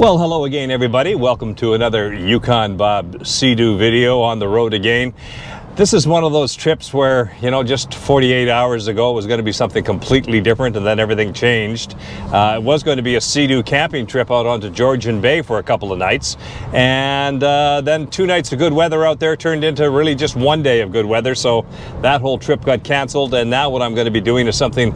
Well, hello again, everybody. Welcome to another Yukon Bob Seadoo video on the road again. This is one of those trips where, you know, just 48 hours ago it was going to be something completely different, and then everything changed. It was going to be a Seadoo camping trip out onto Georgian Bay for a couple of nights, and then 2 nights of good weather out there turned into really just 1 day of good weather, so that whole trip got canceled. And now what I'm going to be doing is something,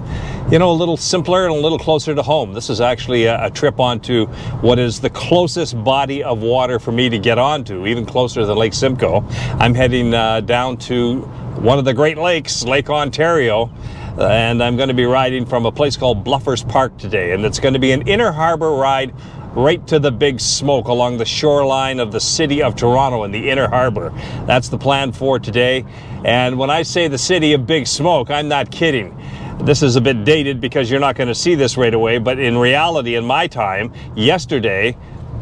you know, a little simpler and a little closer to home. This is actually a trip onto what is the closest body of water for me to get onto, even closer than Lake Simcoe. I'm heading down to one of the Great Lakes, Lake Ontario, and I'm going to be riding from a place called Bluffers Park today, and it's going to be an inner harbor ride right to the Big Smoke along the shoreline of the city of Toronto in the inner harbor. That's the plan for today. And when I say the city of Big Smoke, I'm not kidding. This is a bit dated because you're not going to see this right away, but in reality, in my time, yesterday,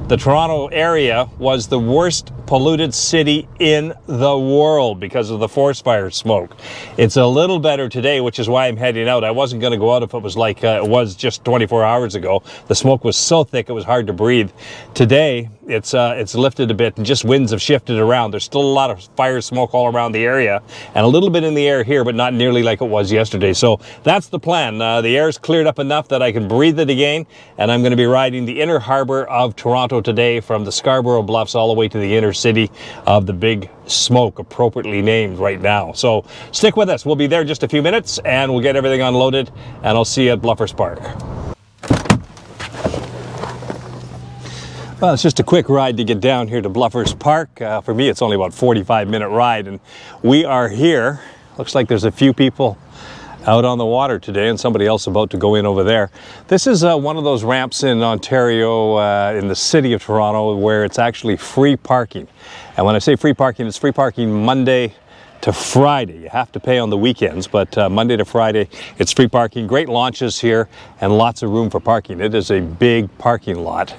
the Toronto area was the worst polluted city in the world because of the forest fire smoke. It's a little better today, which is why I'm heading out. I wasn't going to go out if it was like it was just 24 hours ago. The smoke was so thick it was hard to breathe. Today, it's lifted a bit and just winds have shifted around. There's still a lot of fire smoke all around the area and a little bit in the air here, but not nearly like it was yesterday. So that's the plan. The air's cleared up enough that I can breathe it again, and I'm going to be riding the inner harbor of Toronto today from the Scarborough Bluffs all the way to the inner city of the Big Smoke, appropriately named right now. So stick with us. We'll be there just a few minutes and we'll get everything unloaded, and I'll see you at Bluffers Park. Well, it's just a quick ride to get down here to Bluffers Park. For me, it's only about a 45-minute ride, and we are here. Looks like there's a few people out on the water today and somebody else about to go in over there. This is one of those ramps in Ontario, in the city of Toronto, where it's actually free parking. And when I say free parking, it's free parking Monday to Friday. You have to pay on the weekends, but Monday to Friday, it's free parking. Great launches here and lots of room for parking. It is a big parking lot.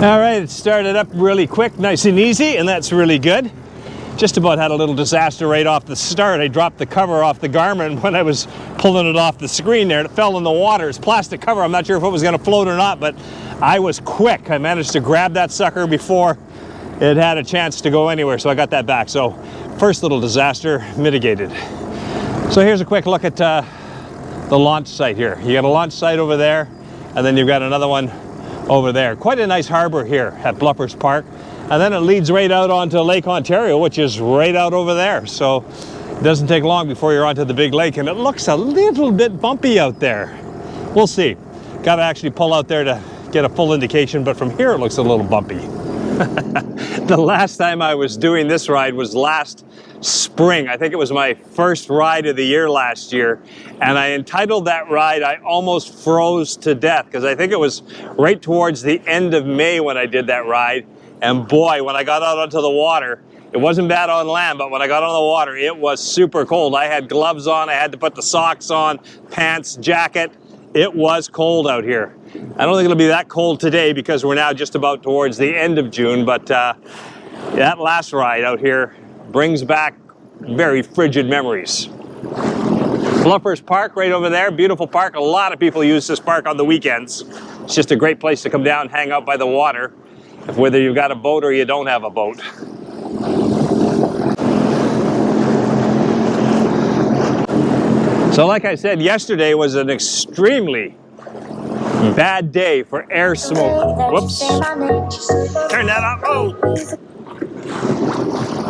All right, it started up really quick, nice and easy, and that's really good. Just about had a little disaster right off the start. I dropped the cover off the garment when I was pulling it off the screen there, and it fell in the water. It's plastic cover. I'm not sure if it was going to float or not, but I was quick. I managed to grab that sucker before it had a chance to go anywhere, so I got that back. So first little disaster mitigated. So here's a quick look at the launch site here. You got a launch site over there, and then you've got another one over there. Quite a nice harbor here at Bluffers Park, and then it leads right out onto Lake Ontario, which is right out over there. So it doesn't take long before you're onto the big lake, and it looks a little bit bumpy out there. We'll see. Got to actually pull out there to get a full indication, but from here it looks a little bumpy. The last time I was doing this ride was last spring. I think it was my first ride of the year last year, and I entitled that ride "I Almost Froze to Death," because I think it was right towards the end of May when I did that ride. And boy, when I got out onto the water, it wasn't bad on land, but when I got on the water, it was super cold. I had gloves on, I had to put the socks on, pants, jacket. It was cold out here. I don't think it'll be that cold today because we're now just about towards the end of June, but that last ride out here brings back very frigid memories. Bluffers Park right over there, beautiful park. A lot of people use this park on the weekends. It's just a great place to come down and hang out by the water, whether you've got a boat or you don't have a boat. So like I said, yesterday was an extremely bad day for air smoke. Whoops. Turn that off. Oh.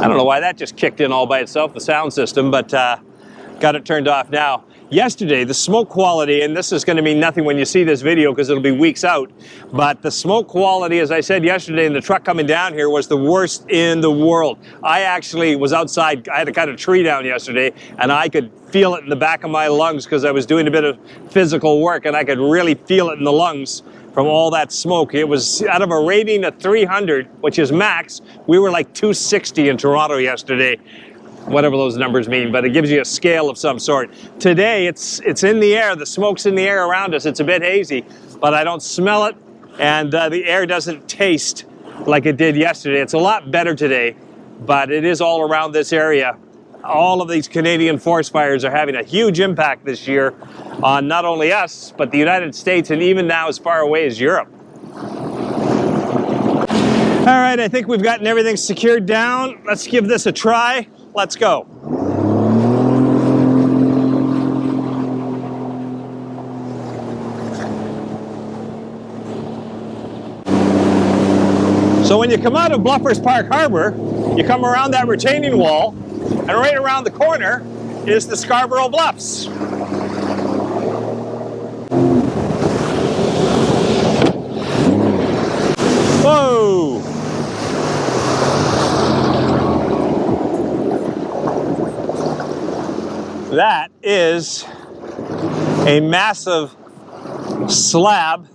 I don't know why that just kicked in all by itself, the sound system, but got it turned off now. Yesterday, the smoke quality, and this is going to mean nothing when you see this video because it'll be weeks out, but the smoke quality, as I said yesterday in the truck coming down here, was the worst in the world. I actually was outside. I had to cut a tree down yesterday, and I could feel it in the back of my lungs because I was doing a bit of physical work, and I could really feel it in the lungs from all that smoke. It was out of a rating of 300, which is max. We were like 260 in Toronto yesterday. Whatever those numbers mean, but it gives you a scale of some sort. Today, it's in the air. The smoke's in the air around us. It's a bit hazy, but I don't smell it, and the air doesn't taste like it did yesterday. It's a lot better today, but it is all around this area. All of these Canadian forest fires are having a huge impact this year on not only us, but the United States, and even now as far away as Europe. All right, I think we've gotten everything secured down. Let's give this a try. Let's go. So when you come out of Bluffers Park Harbor, you come around that retaining wall, and right around the corner is the Scarborough Bluffs. Whoa! That is a massive slab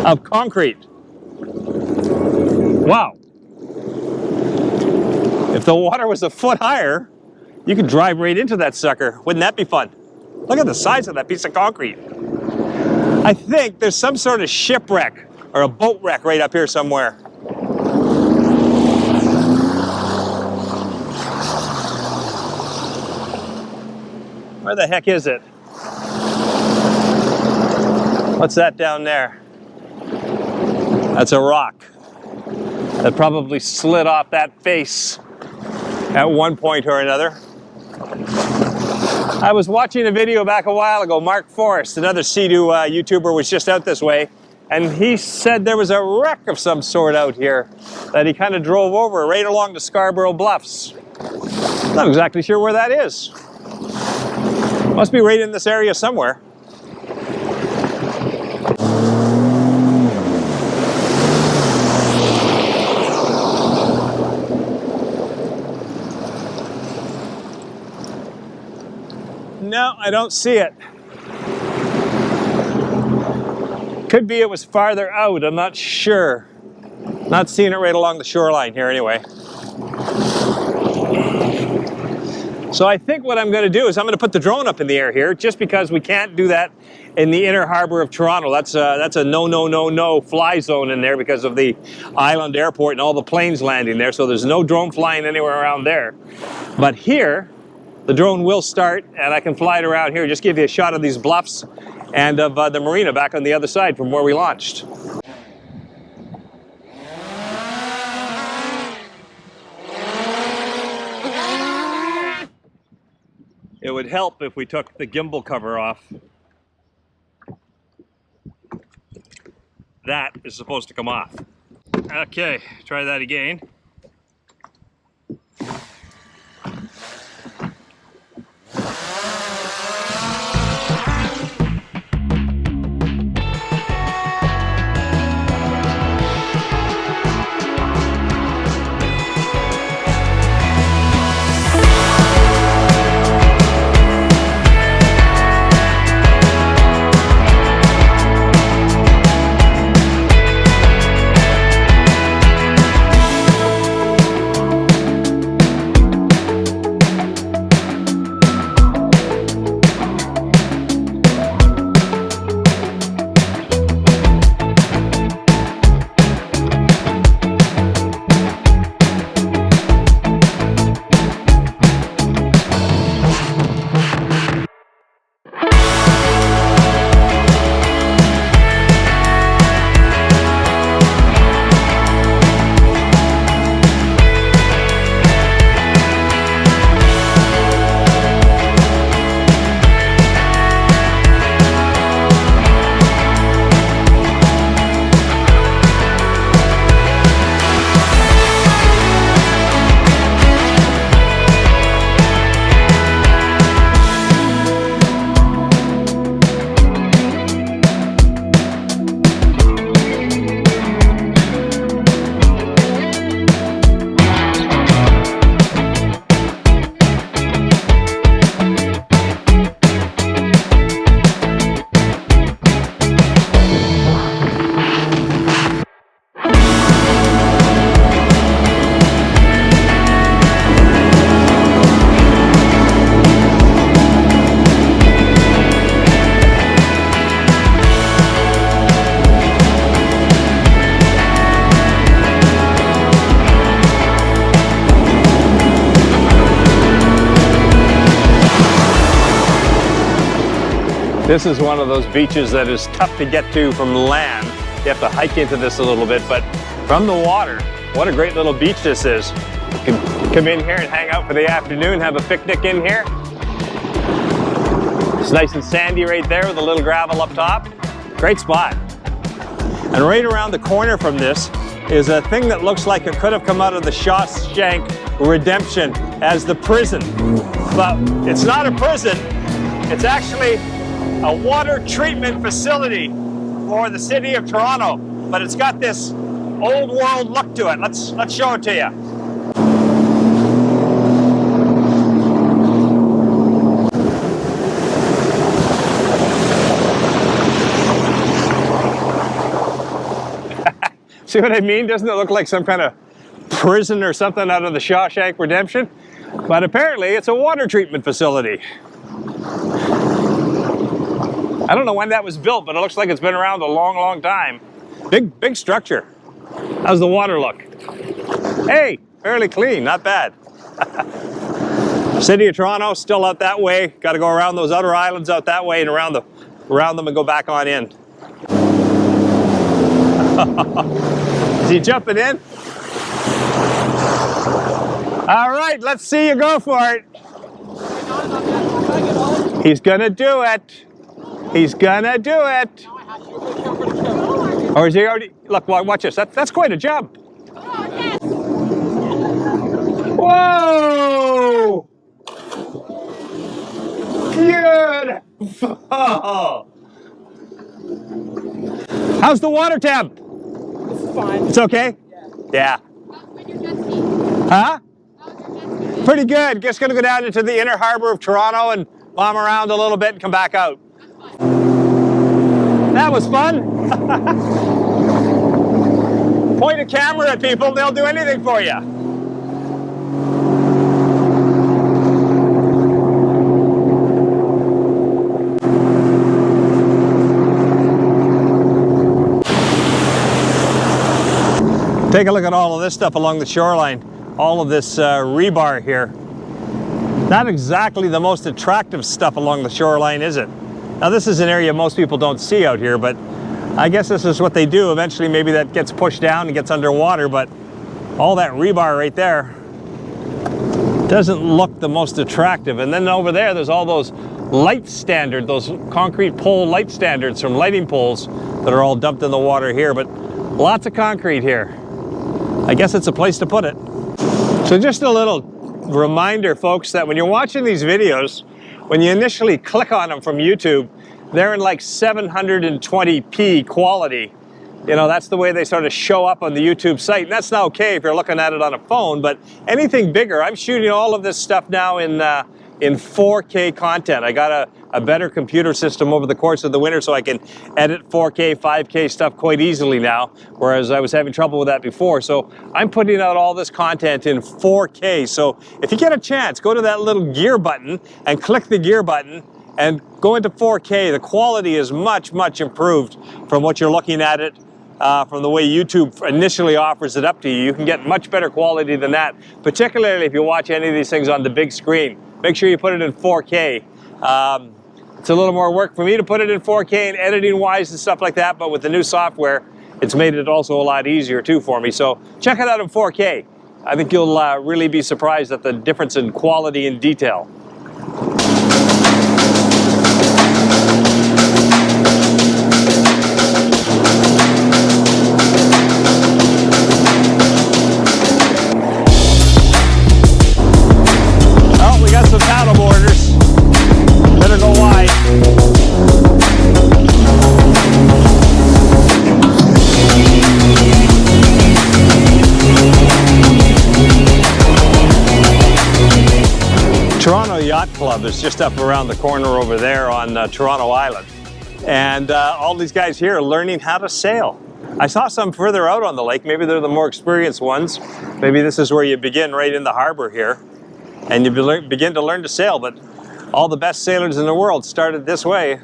of concrete. Wow. If the water was a foot higher, you could drive right into that sucker. Wouldn't that be fun? Look at the size of that piece of concrete. I think there's some sort of shipwreck or a boat wreck right up here somewhere. Where the heck is it? What's that down there? That's a rock that probably slid off that face at one point or another. I was watching a video back a while ago. Mark Forrest, another Seadoo YouTuber, was just out this way, and he said there was a wreck of some sort out here that he kind of drove over right along the Scarborough Bluffs. Not exactly sure where that is. Must be right in this area somewhere. No, I don't see it. Could be it was farther out, I'm not sure. Not seeing it right along the shoreline here anyway. So I think what I'm going to do is I'm going to put the drone up in the air here, just because we can't do that in the inner harbor of Toronto. That's a no fly zone in there because of the island airport and all the planes landing there. So there's no drone flying anywhere around there. But here, the drone will start, and I can fly it around here, just give you a shot of these bluffs and of the marina back on the other side from where we launched. It would help if we took the gimbal cover off. That is supposed to come off. Okay, try that again. This is one of those beaches that is tough to get to from land. You have to hike into this a little bit, but from the water, what a great little beach this is. You can come in here and hang out for the afternoon, have a picnic in here. It's nice and sandy right there with a little gravel up top. Great spot. And right around the corner from this is a thing that looks like it could have come out of the Shawshank Redemption as the prison. But it's not a prison, it's actually a water treatment facility for the city of Toronto. But it's got this old world look to it. Let's show it to you. See what I mean? Doesn't it look like some kind of prison or something out of the Shawshank Redemption? But apparently it's a water treatment facility. I don't know when that was built, but it looks like it's been around a long, long time. Big structure. How's the water look? Hey, fairly clean, not bad. City of Toronto, still out that way. Got to go around those outer islands out that way and around them and go back on in. Is he jumping in? All right, let's see you go for it. He's gonna do it. He's gonna do it. Or is he already? Look, watch this. That's quite a jump. Whoa! Good. How's the water temp? It's fine. It's okay? Yeah. Huh? Pretty good. Just gonna go down into the inner harbour of Toronto and bomb around a little bit and come back out. That was fun. Point a camera at people, they'll do anything for you. Take a look at all of this stuff along the shoreline. All of this rebar here. Not exactly the most attractive stuff along the shoreline, is it? Now this is an area most people don't see out here, but I guess this is what they do. Eventually maybe that gets pushed down and gets underwater, but all that rebar right there doesn't look the most attractive. And then over there's all those light standard, those concrete pole light standards from lighting poles that are all dumped in the water here, but lots of concrete here. I guess it's a place to put it. So just a little reminder, folks, that when you're watching these videos, when you initially click on them from YouTube, they're in like 720p quality. You know, that's the way they sort of show up on the YouTube site. And that's not okay if you're looking at it on a phone, but anything bigger, I'm shooting all of this stuff now in 4K content. I got a better computer system over the course of the winter so I can edit 4K, 5K stuff quite easily now, whereas I was having trouble with that before. So I'm putting out all this content in 4K. So if you get a chance, go to that little gear button and click the gear button and go into 4K. The quality is much, much improved from what you're looking at it. From the way YouTube initially offers it up to you. You can get much better quality than that, particularly if you watch any of these things on the big screen. Make sure you put it in 4K. It's a little more work for me to put it in 4K and editing wise and stuff like that, but with the new software, it's made it also a lot easier too for me. So check it out in 4K. I think you'll really be surprised at the difference in quality and detail. Toronto Yacht Club is just up around the corner over there on Toronto Island. And all these guys here are learning how to sail. I saw some further out on the lake. Maybe they're the more experienced ones. Maybe this is where you begin, right in the harbor here. And you begin to learn to sail, but all the best sailors in the world started this way.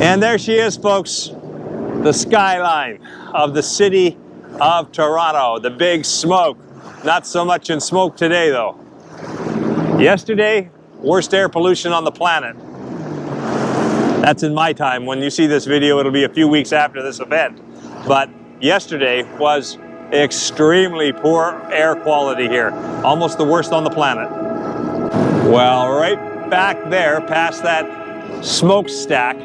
And there she is, folks. The skyline of the city of Toronto, the big smoke. Not so much in smoke today though. Yesterday, worst air pollution on the planet. That's in my time. When you see this video, it'll be a few weeks after this event. But yesterday was extremely poor air quality here. Almost the worst on the planet. Well, right back there, past that smokestack,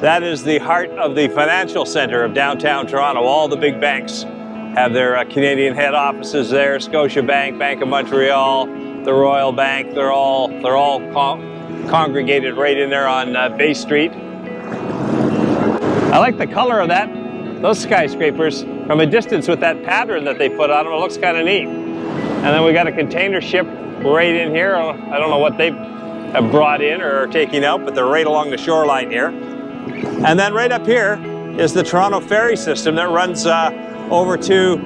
that is the heart of the financial center of downtown Toronto. All the big banks have their Canadian head offices there. Scotiabank, Bank of Montreal, the Royal Bank. They're all congregated right in there on Bay Street. I like the color of those skyscrapers from a distance with that pattern that they put on them. It looks kind of neat. And then we got a container ship right in here. I don't know what they have brought in or are taking out, but they're right along the shoreline here. And then right up here is the Toronto ferry system that runs over to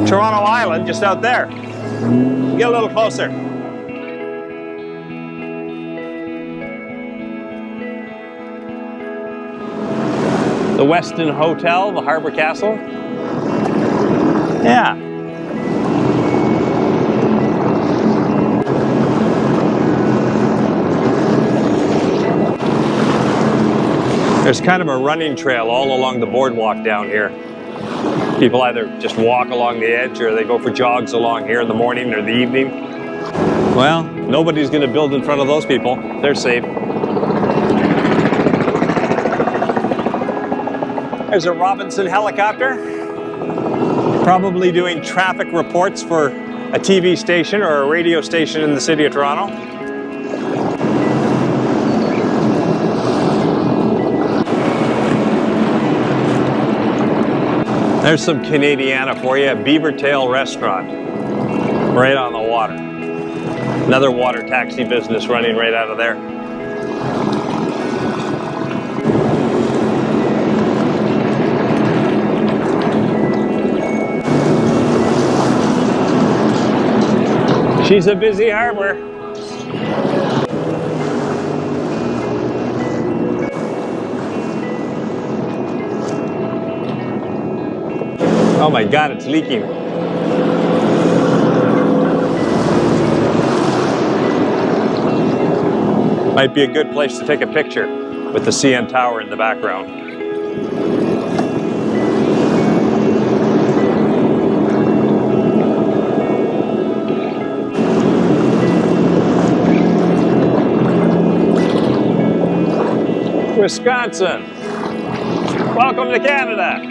Toronto Island, just out there. Get a little closer. The Westin Hotel, the Harbour Castle. Yeah. There's kind of a running trail all along the boardwalk down here. People either just walk along the edge or they go for jogs along here in the morning or the evening. Well, nobody's going to build in front of those people. They're safe. There's a Robinson helicopter, probably doing traffic reports for a TV station or a radio station in the city of Toronto. There's some Canadiana for you, Beavertail Restaurant, right on the water. Another water taxi business running right out of there. She's a busy harbor. Oh my God, it's leaking. Might be a good place to take a picture with the CN Tower in the background. Wisconsin. Welcome to Canada.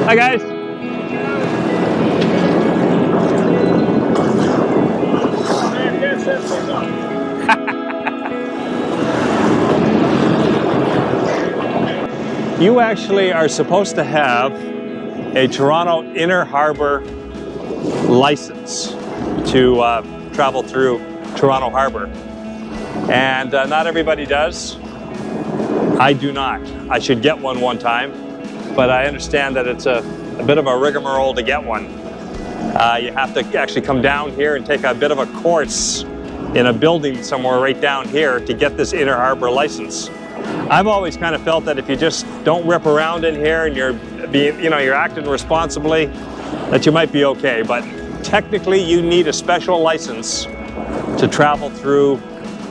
Hi guys. You actually are supposed to have a Toronto Inner Harbour license to travel through Toronto Harbour. And not everybody does. I do not. I should get one time, but I understand that it's a bit of a rigmarole to get one. You have to actually come down here and take a bit of a course in a building somewhere right down here to get this Inner Harbour license. I've always kind of felt that if you just don't rip around in here and you're acting responsibly, that you might be okay. But technically, you need a special license to travel through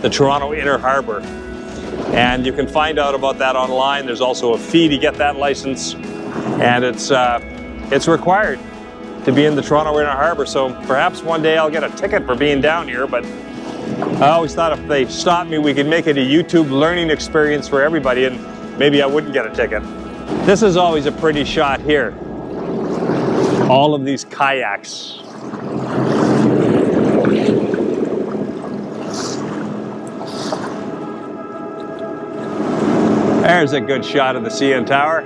the Toronto Inner Harbour. And you can find out about that online. There's also a fee to get that license, and it's required to be in the Toronto Inner Harbour. So perhaps one day I'll get a ticket for being down here, but I always thought if they stopped me, we could make it a YouTube learning experience for everybody, and maybe I wouldn't get a ticket. This is always a pretty shot here. All of these kayaks. There's a good shot of the CN Tower.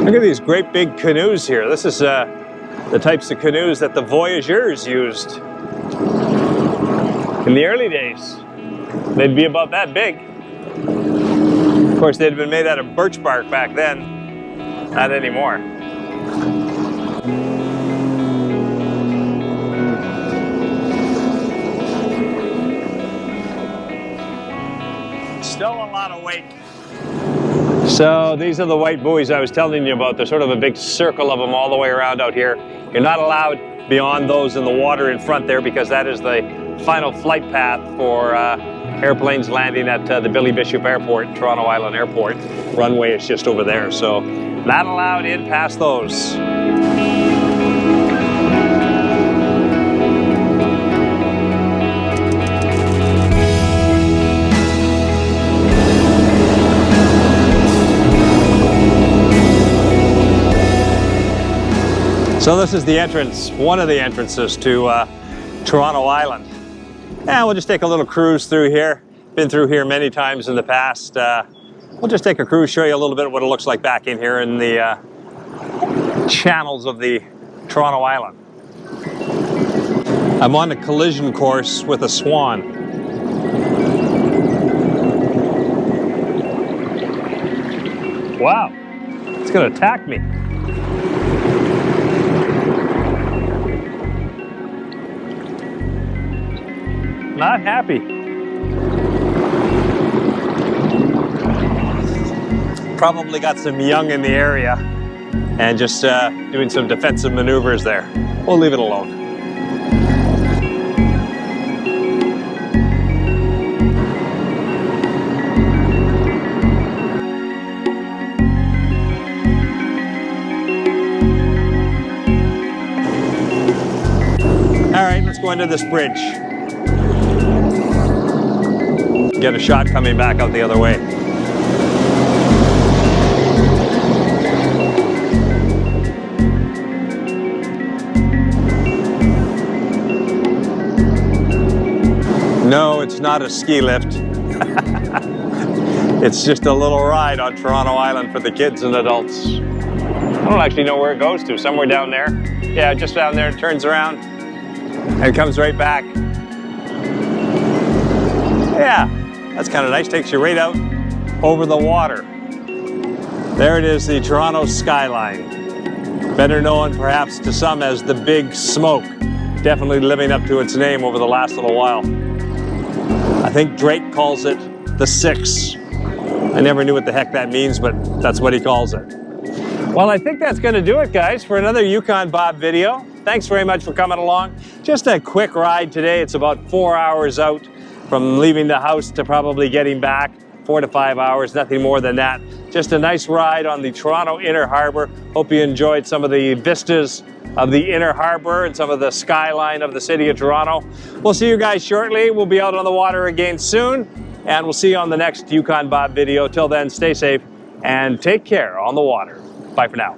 Look at these great big canoes here. This is the types of canoes that the voyageurs used in the early days. They'd be about that big. Of course, they'd been made out of birch bark back then. Not anymore. Still a lot of weight. So these are the white buoys I was telling you about. There's sort of a big circle of them all the way around out here. You're not allowed beyond those in the water in front there because that is the final flight path for airplanes landing at the Billy Bishop Airport, Toronto Island Airport. Runway is just over there, so not allowed in past those. So this is the entrance, one of the entrances to Toronto Island. And we'll just take a little cruise through here. Been through here many times in the past. We'll just take a cruise, show you a little bit of what it looks like back in here in the channels of the Toronto Island. I'm on a collision course with a swan. Wow, it's gonna attack me. Not happy. Probably got some young in the area and just doing some defensive maneuvers there. We'll leave it alone. All right, let's go under this bridge. Get a shot coming back out the other way. No, it's not a ski lift. It's just a little ride on Toronto Island for the kids and adults. I don't actually know where it goes to, somewhere down there. Yeah, just down there, it turns around and comes right back. Yeah. That's kind of nice, takes you right out over the water. There it is, the Toronto skyline. Better known perhaps to some as the Big Smoke. Definitely living up to its name over the last little while. I think Drake calls it the Six. I never knew what the heck that means, but that's what he calls it. Well, I think that's gonna do it, guys, for another Yukon Bob video. Thanks very much for coming along. Just a quick ride today. It's about 4 hours out from leaving the house to probably getting back, 4 to 5 hours, nothing more than that. Just a nice ride on the Toronto Inner Harbour. Hope you enjoyed some of the vistas of the Inner Harbour and some of the skyline of the city of Toronto. We'll see you guys shortly. We'll be out on the water again soon, and we'll see you on the next Yukon Bob video. Till then, stay safe and take care on the water. Bye for now.